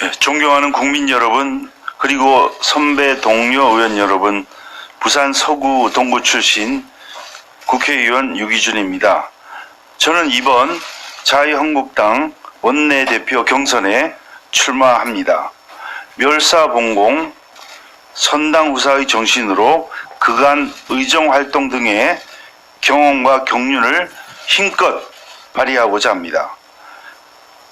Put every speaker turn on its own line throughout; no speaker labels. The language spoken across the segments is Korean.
존경하는 국민 여러분, 그리고 선배 동료 의원 여러분, 부산 서구 동구 출신 국회의원 유기준입니다. 저는 이번 자유한국당 원내대표 경선에 출마합니다. 멸사봉공, 선당후사의 정신으로 그간 의정활동 등의 경험과 경륜을 힘껏 발휘하고자 합니다.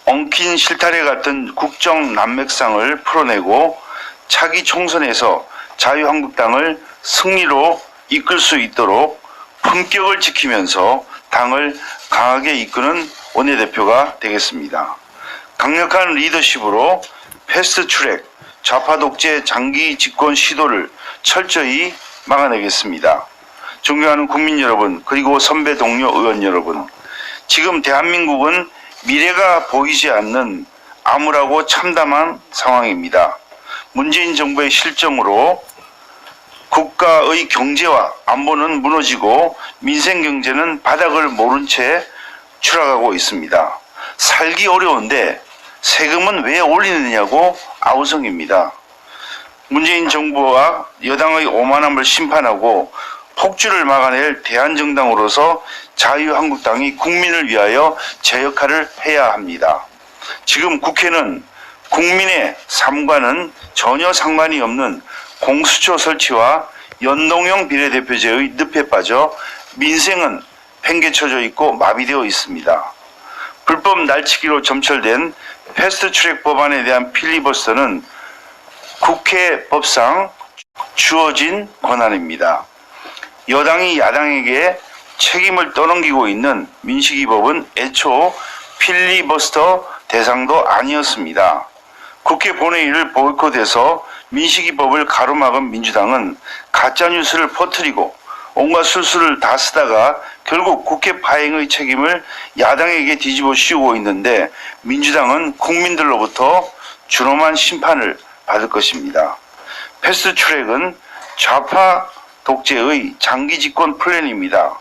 엉킨 실타래 같은 국정 난맥상을 풀어내고 차기 총선에서 자유한국당을 승리로 이끌 수 있도록 품격을 지키면서 당을 강하게 이끄는 원내대표가 되겠습니다. 강력한 리더십으로 패스트트랙 좌파 독재 장기 집권 시도를 철저히 막아내겠습니다. 존경하는 국민 여러분, 그리고 선배 동료 의원 여러분, 지금 대한민국은 미래가 보이지 않는 암울하고 참담한 상황입니다. 문재인 정부의 실정으로 국가의 경제와 안보는 무너지고 민생 경제는 바닥을 모른 채 추락하고 있습니다. 살기 어려운데 세금은 왜 올리느냐고 아우성입니다. 문재인 정부와 여당의 오만함을 심판하고 폭주를 막아낼 대한정당으로서 자유한국당이 국민을 위하여 제 역할을 해야 합니다. 지금 국회는 국민의 삶과는 전혀 상관이 없는 공수처 설치와 연동형 비례대표제의 늪에 빠져 민생은 팽개쳐져 있고 마비되어 있습니다. 불법 날치기로 점철된 패스트트랙 법안에 대한 필리버스터는 국회 법상 주어진 권한입니다. 여당이 야당에게 책임을 떠넘기고 있는 민식이법은 애초 필리버스터 대상도 아니었습니다. 국회 본회의를 보이콧해서 민식이법을 가로막은 민주당은 가짜뉴스를 퍼뜨리고 온갖 술수를 다 쓰다가 결국 국회 파행의 책임을 야당에게 뒤집어 씌우고 있는데 민주당은 국민들로부터 준엄한 심판을 받을 것입니다. 패스트트랙은 좌파 독재의 장기 집권 플랜입니다.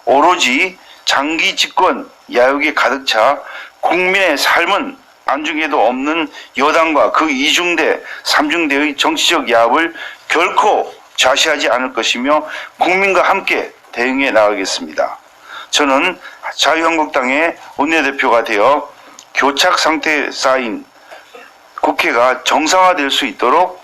오로지 장기 집권 야욕에 가득 차 국민의 삶은 안중에도 없는 여당과 그 이중대, 삼중대의 정치적 야합을 결코 좌시하지 않을 것이며 국민과 함께 대응해 나가겠습니다. 저는 자유한국당의 원내대표가 되어 교착 상태에 쌓인 국회가 정상화될 수 있도록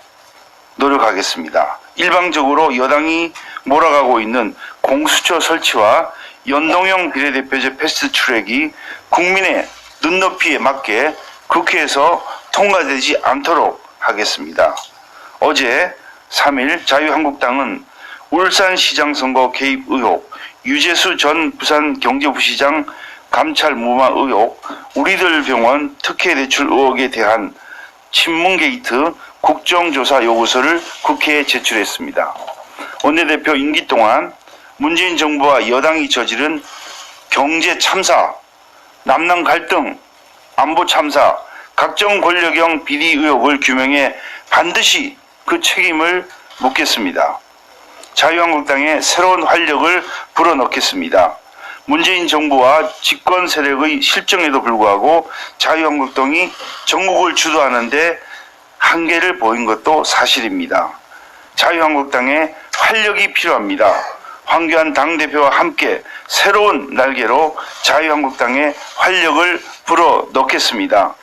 노력하겠습니다. 일방적으로 여당이 몰아가고 있는 공수처 설치와 연동형 비례대표제 패스트트랙이 국민의 눈높이에 맞게 국회에서 통과되지 않도록 하겠습니다. 어제 3일 자유한국당은 울산시장 선거 개입 의혹, 유재수 전 부산경제부시장 감찰 무마 의혹, 우리들 병원 특혜 대출 의혹에 대한 친문 게이트 국정조사 요구서를 국회에 제출했습니다. 원내대표 임기 동안 문재인 정부와 여당이 저지른 경제 참사, 남남 갈등, 안보 참사, 각종 권력형 비리 의혹을 규명해 반드시 그 책임을 묻겠습니다. 자유한국당에 새로운 활력을 불어넣겠습니다. 문재인 정부와 집권 세력의 실정에도 불구하고 자유한국당이 전국을 주도하는데 한계를 보인 것도 사실입니다. 자유한국당에 활력이 필요합니다. 황교안 당대표와 함께 새로운 날개로 자유한국당에 활력을 불어넣겠습니다.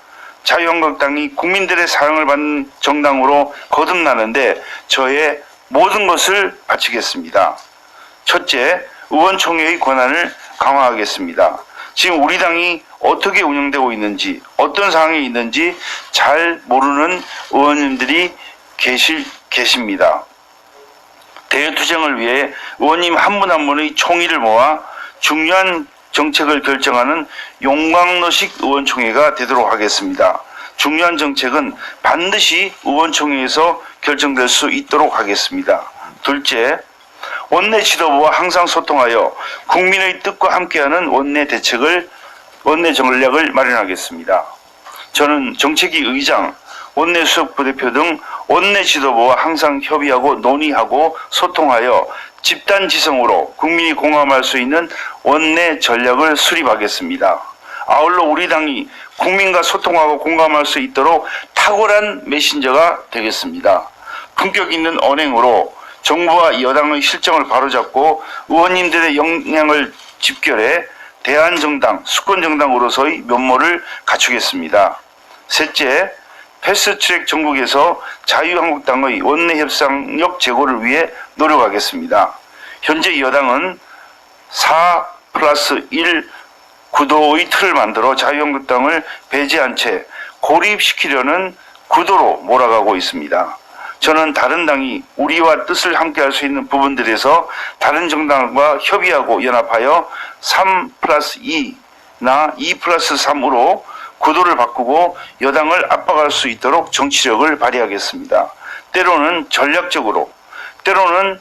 자유한국당이 국민들의 사랑을 받는 정당으로 거듭나는데 저의 모든 것을 바치겠습니다. 첫째, 의원총회의 권한을 강화하겠습니다. 지금 우리 당이 어떻게 운영되고 있는지, 어떤 상황이 있는지 잘 모르는 의원님들이 계십니다. 대투쟁을 위해 의원님 한 분 한 분의 총의를 모아 중요한 정책을 결정하는 용광로식 의원총회가 되도록 하겠습니다. 중요한 정책은 반드시 의원총회에서 결정될 수 있도록 하겠습니다. 둘째, 원내 지도부와 항상 소통하여 국민의 뜻과 함께하는 원내 전략을 마련하겠습니다. 저는 정책위 의장, 원내 수석 부대표 등 원내 지도부와 항상 협의하고 논의하고 소통하여 집단지성으로 국민이 공감할 수 있는 원내 전략을 수립하겠습니다. 아울러 우리 당이 국민과 소통하고 공감할 수 있도록 탁월한 메신저가 되겠습니다. 품격 있는 언행으로 정부와 여당의 실정을 바로잡고 의원님들의 역량을 집결해 대한정당, 수권정당으로서의 면모를 갖추겠습니다. 셋째, 패스트트랙 정국에서 자유한국당의 원내협상력 제고를 위해 노력하겠습니다. 현재 여당은 4+1 구도의 틀을 만들어 자유한국당을 배제한 채 고립시키려는 구도로 몰아가고 있습니다. 저는 다른 당이 우리와 뜻을 함께할 수 있는 부분들에서 다른 정당과 협의하고 연합하여 3+2나 2+3으로 구도를 바꾸고 여당을 압박할 수 있도록 정치력을 발휘하겠습니다. 때로는 전략적으로, 때로는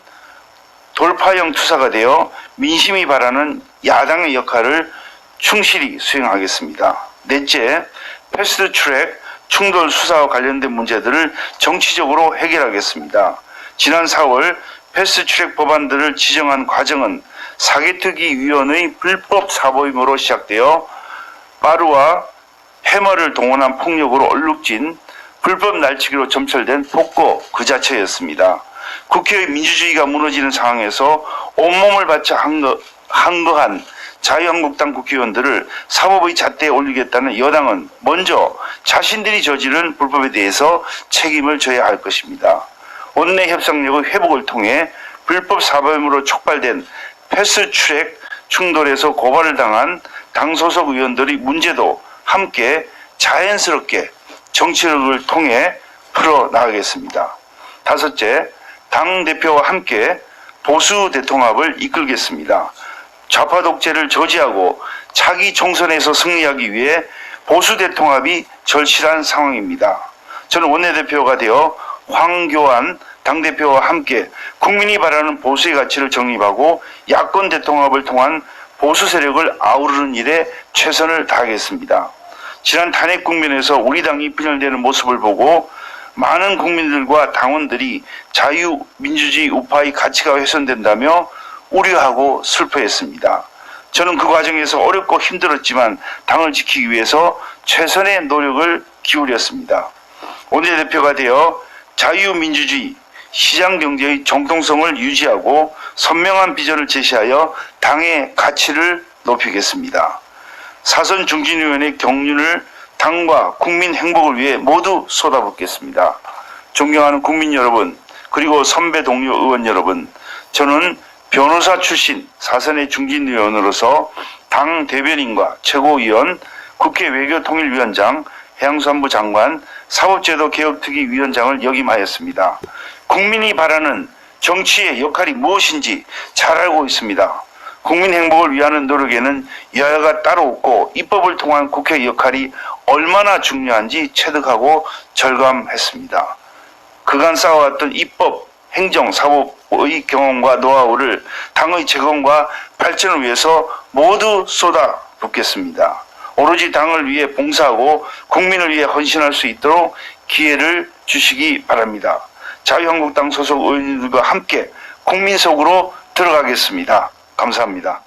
돌파형 투사가 되어 민심이 바라는 야당의 역할을 충실히 수행하겠습니다. 넷째, 패스트트랙 충돌 수사와 관련된 문제들을 정치적으로 해결하겠습니다. 지난 4월 패스트트랙 법안들을 지정한 과정은 사개특위위원의 불법 사보임으로 시작되어 빠루와 해머를 동원한 폭력으로 얼룩진 불법 날치기로 점철된 폭거 그 자체였습니다. 국회의 민주주의가 무너지는 상황에서 온몸을 바쳐 항거한 자유한국당 국회의원들을 사법의 잣대에 올리겠다는 여당은 먼저 자신들이 저지른 불법에 대해서 책임을 져야 할 것입니다. 원내 협상력의 회복을 통해 불법 사보임으로 촉발된 패스트트랙 충돌에서 고발을 당한 당 소속 의원들의 문제도 함께 자연스럽게 정치력을 통해 풀어나가겠습니다. 다섯째, 당대표와 함께 보수 대통합을 이끌겠습니다. 좌파 독재를 저지하고 차기 총선에서 승리하기 위해 보수 대통합이 절실한 상황입니다. 저는 원내대표가 되어 황교안 당대표와 함께 국민이 바라는 보수의 가치를 정립하고 야권 대통합을 통한 보수 세력을 아우르는 일에 최선을 다하겠습니다. 지난 탄핵 국면에서 우리 당이 분열되는 모습을 보고 많은 국민들과 당원들이 자유민주주의 우파의 가치가 훼손된다며 우려하고 슬퍼했습니다. 저는 그 과정에서 어렵고 힘들었지만 당을 지키기 위해서 최선의 노력을 기울였습니다. 원내대표가 되어 자유민주주의, 시장경제의 정통성을 유지하고 선명한 비전을 제시하여 당의 가치를 높이겠습니다. 사선 중진위원회 경륜을 당과 국민 행복을 위해 모두 쏟아붓겠습니다. 존경하는 국민 여러분, 그리고 선배 동료 의원 여러분, 저는 변호사 출신 사선의 중진위원으로서 당 대변인과 최고위원, 국회 외교통일위원장, 해양수산부 장관, 사법제도개혁특위위원장을 역임하였습니다. 국민이 바라는 정치의 역할이 무엇인지 잘 알고 있습니다. 국민 행복을 위하는 노력에는 여야가 따로 없고 입법을 통한 국회의 역할이 얼마나 중요한지 체득하고 절감했습니다. 그간 쌓아왔던 입법, 행정, 사법의 경험과 노하우를 당의 재건과 발전을 위해서 모두 쏟아붓겠습니다. 오로지 당을 위해 봉사하고 국민을 위해 헌신할 수 있도록 기회를 주시기 바랍니다. 자유한국당 소속 의원님들과 함께 국민 속으로 들어가겠습니다. 감사합니다.